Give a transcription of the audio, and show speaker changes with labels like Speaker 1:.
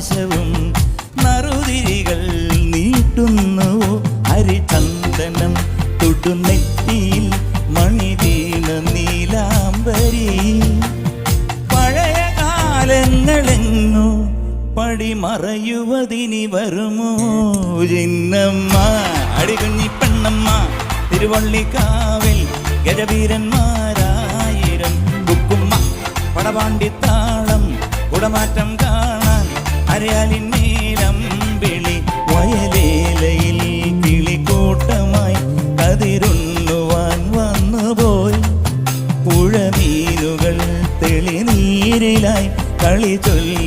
Speaker 1: പാശവും നറുതിരികൾ നീട്ടുന്നു ഹരിചന്ദനം തുടുനെറ്റിയിൽ മണിവീണ നീലാംബരി പഴയ കാലങ്ങളെങ്ങോ പടിമറയുവതിനി വരുമോ ചിന്നമ്മ അടികുഞ്ഞി പെണ്ണമ്മ തിരുവള്ളിക്കാവിൽ ഗജവീരന്മാരായിരം കുക്കുമ്മ പടപാണ്ടിത്താളം കുടമാറ്റം കാണാൻ അരയാലിൻ നീലം വിളി വയലേലയിൽ കിളിക്കൂട്ടമായി കതിരുണ്ണുവാൻ വന്നുപോയി പുഴമീനുകൾ തെളിനീരിലായി കളി ചൊല്ലി